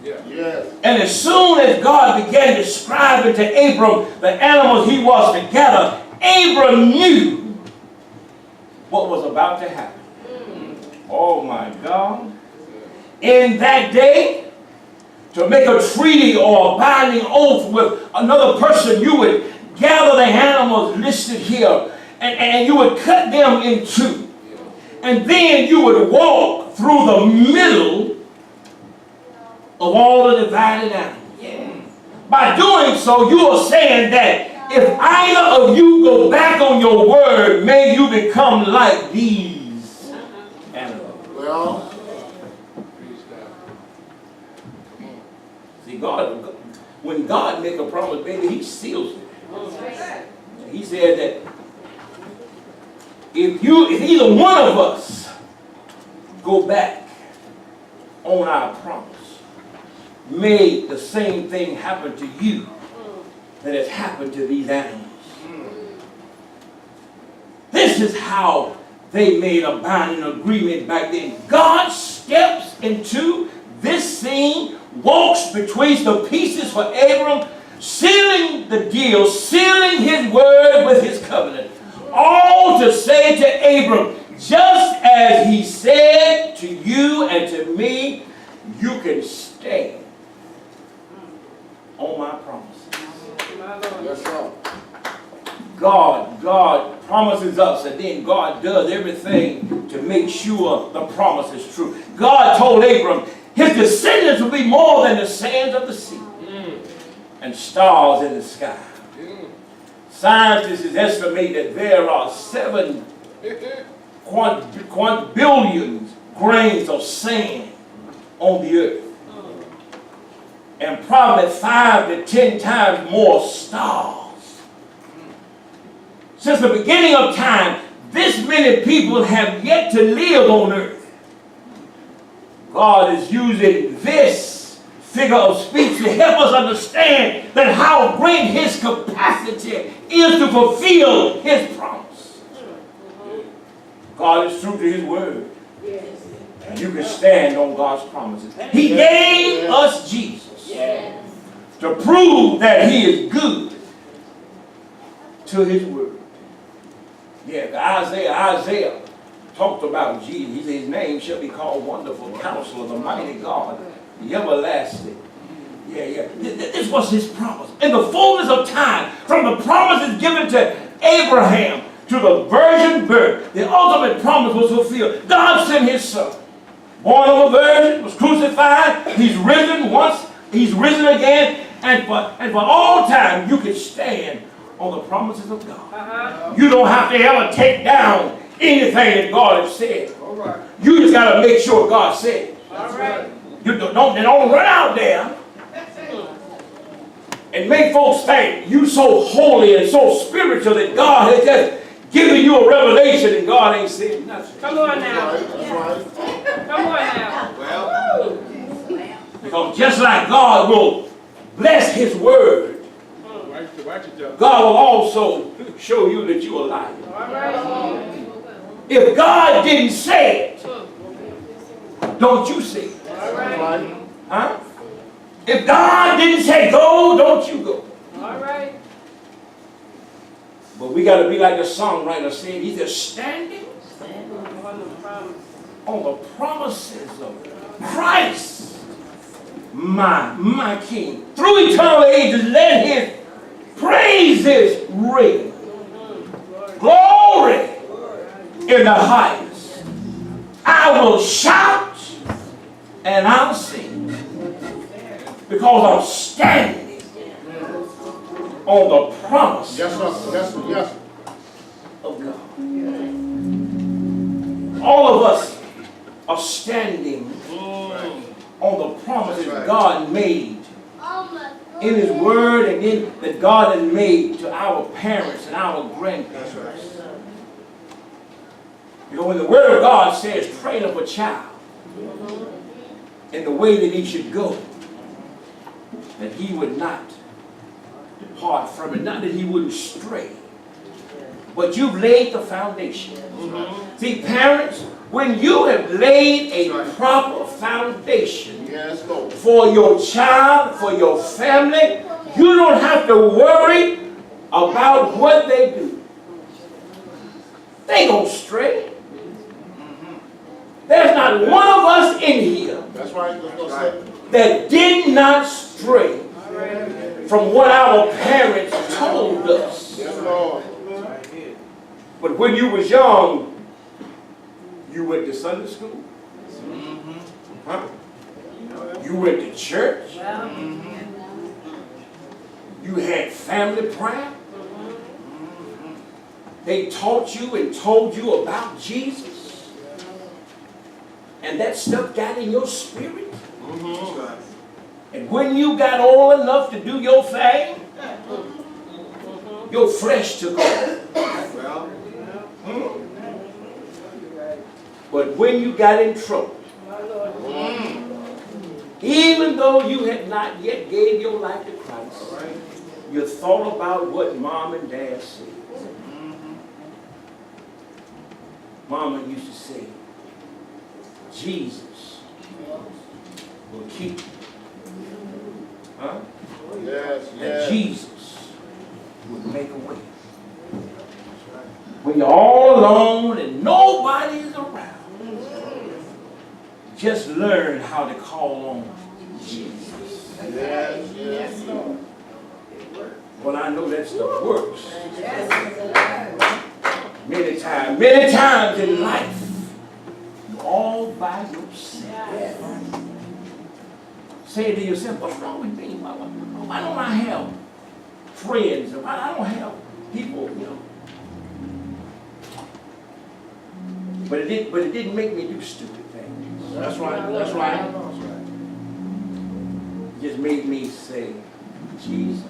Yes. And as soon as God began describing to Abram the animals he was to gather, Abram knew what was about to happen. Oh my God. In that day, to make a treaty or a binding oath with another person, you would gather the animals listed here and you would cut them in two. And then you would walk through the middle of all the divided animals. By doing so, you are saying that if either of you go back on your word, may you become like these animals. Well, see, God, when God makes a promise, baby, he seals it. He said that if either one of us go back on our promise, may the same thing happen to you that has happened to these animals. This is how they made a binding agreement back then. God steps into this scene, walks between the pieces for Abram, sealing the deal, sealing his word with his covenant. All to say to Abram, just as he said to you and to me, you can stay on my promises. yes, sir. God promises us, and then God does everything to make sure the promise is true. God told Abram his descendants will be more than the sands of the sea and stars in the sky. Scientists estimate that there are 7 quadrillion grains of sand on the earth, and probably 5 to 10 times more stars. Since the beginning of time, this many people have yet to live on earth. God is using this figure of speech to help us understand that how great his capacity is to fulfill his promise. God is true to his word. And you can stand on God's promises. He gave us Jesus to prove that he is good to his word. Yeah, Isaiah talked about Jesus. He said his name shall be called Wonderful Counselor, the Mighty God, the Everlasting. This was his promise. In the fullness of time, from the promises given to Abraham to the virgin birth, the ultimate promise was fulfilled. God sent his son, born of a virgin, was crucified. He's risen once. He's risen again. And for all time, you can stand on the promises of God. You don't have to ever take down anything that God has said. You just got to make sure God said it. You don't run out there and make folks think you so holy and so spiritual that God has just given you a revelation and God ain't said nothing. Come on now. Come on now. Well, because just like God will bless his word, God will also show you that you're a liar. If God didn't say it, don't you say it. Huh? If God didn't say go, don't you go. But we got to be like the songwriter said. He's just standing on the promises of Christ, my King. Through eternal ages, let his praises ring. Glory in the highest. I will shout and I'll sing because I'm standing on the promise of God. All of us are standing on the promises God made in his word and in that God has made to our parents and our grandparents. You know, when the word of God says train up a child in the way that he should go, that he would not depart from it, not that he wouldn't stray, but you've laid the foundation. See, parents, when you have laid a proper foundation Yes, Lord. for your child, for your family. You don't have to worry about what they do. They go stray. There's not one of us in here That's right. That's what I said. that did not stray from what our parents told us. Yes, Lord. But when you was young, you went to Sunday school. Huh? You went to church. You had family prayer. They taught you and told you about Jesus. And that stuff got in your spirit. And when you got old enough to do your thing, your flesh took over. But when you got in trouble, even though you had not yet gave your life to Christ, you thought about what mom and dad said. Mama used to say, Jesus will keep you. Huh? Yes, That yes. Jesus would make a way. When you're all alone and nobody's around, just learn how to call on Jesus. Yes, yes. Well, I know that stuff works. Many times in life, you're all by yourself. Say to yourself, what's wrong with me? Why don't I have friends? Why I don't have people, you know? But it didn't make me do stupid things. That's right. That's right. It just made me say, Jesus.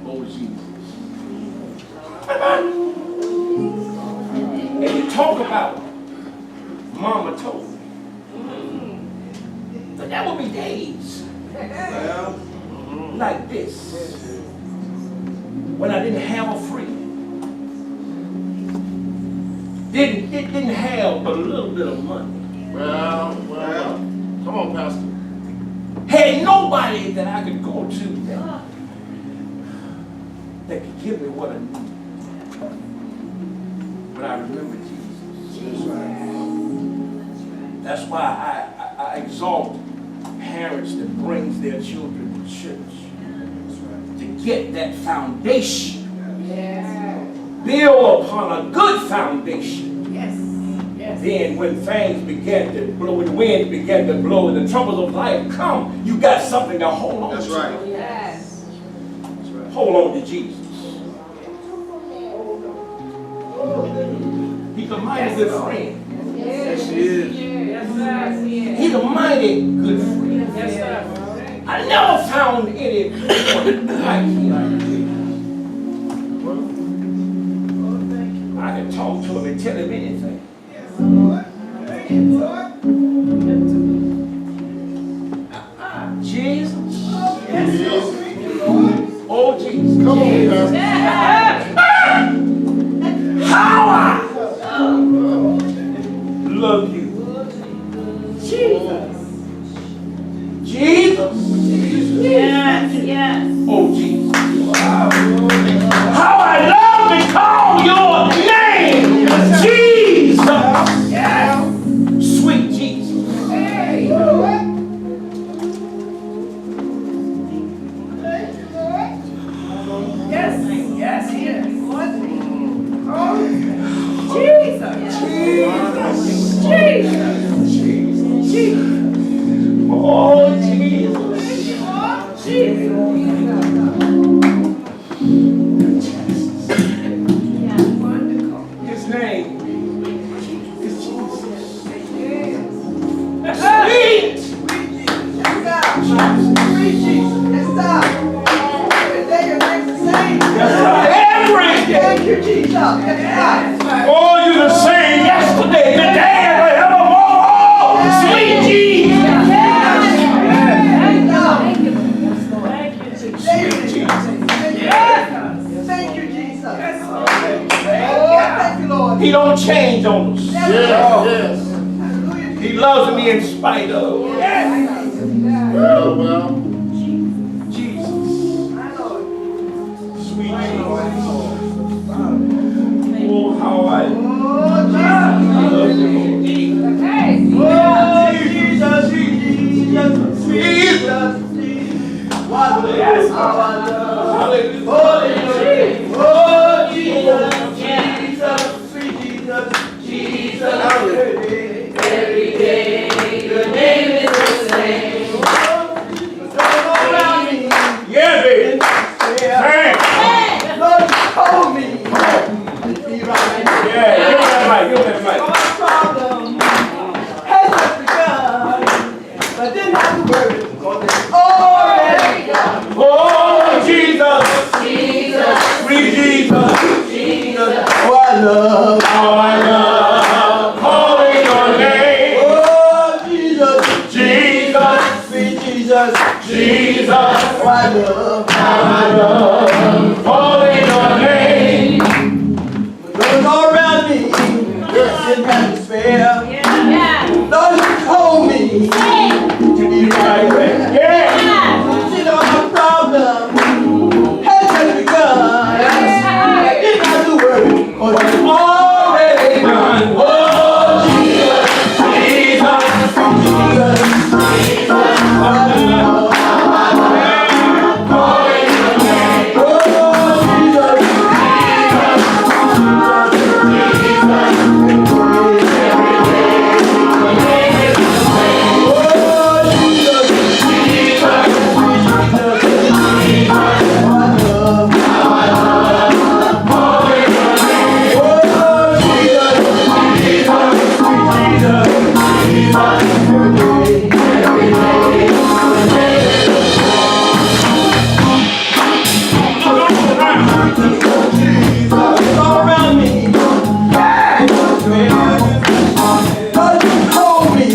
Oh, Jesus. And you talk about Mama told me. But there will be days like this when I didn't have a friend. Didn't have but a little bit of money. Well. Come on, Pastor. Had nobody that I could go to that could give me what I needed. But I remember Jesus. That's why I exalt parents that brings their children to church to get that foundation. Build upon a good foundation. Then when things begin to blow, when the winds begin to blow and the troubles of life come, you got something to hold on to. That's right. Hold on to Jesus. He's a mighty good friend. Yes, he is. He's a mighty good friend. I never found anyone like him. I can talk to him and tell him anything. Jesus. Oh, Jesus. Come on, Pastor. How I love you. Jesus. Jesus. Oh, Jesus. How I love to call your name. Jesus. Sweet Jesus. Oh, Jesus. His name is Jesus. Sweet. Thank you, Jesus. Oh, you're the same yesterday, today, and forevermore. Oh, sweet Jesus. Thank you, Jesus. Oh, thank you, Lord. He don't change on us. Yes, yes. He loves me in spite of. Well. Jesus. Sweet Jesus. Oh, how I love you. Jesus, Jesus, Jesus. Yes, hallelujah. Oh, Jesus, Jesus, sweet Jesus, Jesus. Every day, your name is the same. Yeah, baby. Lord, you told me to be right. Yeah, give me that mic, give me that mic. My problem has just begun, but didn't have to worry because it's already done. Oh, Jesus, Jesus, sweet Jesus, Jesus. Oh, I love, calling your name. oh, Jesus, Jesus, sweet Jesus, Jesus, oh, I love, calling your name. those all around me, didn't have to spare. Lord, you told me to be right there. Yeah. See, Lord, my problem has just begun. I didn't have to worry, because it's already done. Oh, Jesus, Jesus, Jesus, oh, I love, calling your name. oh, Jesus, all around me. God, you told me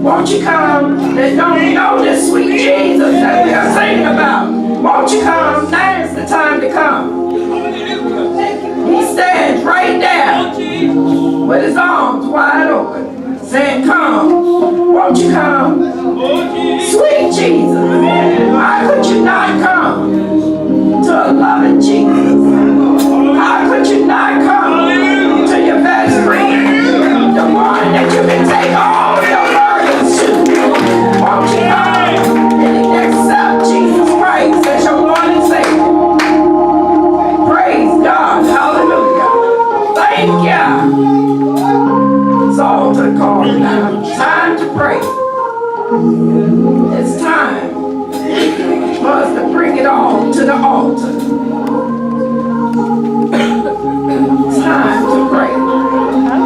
Won't you come that don't know this sweet Jesus that we are singing about? Won't you come? Now is the time to come. He stands right there. with his arms wide open, saying, come, won't you come? Sweet Jesus, how could you not come to a loving Jesus? How could you not come to your best friend, the one that you can take all your burdens to? Won't you come and accept Jesus Christ as your Lord and Savior? Praise God, hallelujah. Thank you. It's all to the call now. Time to pray. It's time for us to bring it all to the altar.